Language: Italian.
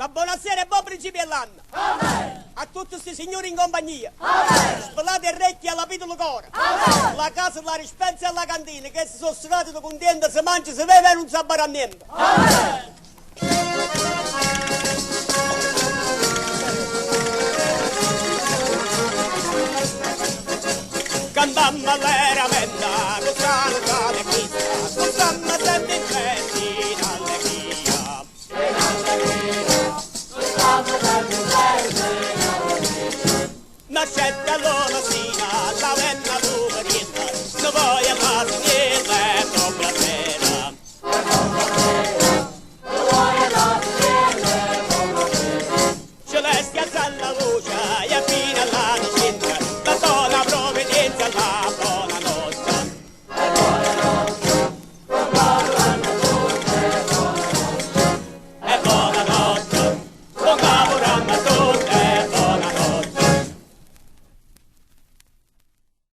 Una buonasera e buon principio dell'anno. A tutti questi signori in compagnia. Spellate e recchi alla vita del cuore. La casa, la dispensa e la cantina, che si sono stati contenti, si mangia, si beve e non si abbarra niente. Cantamma l'era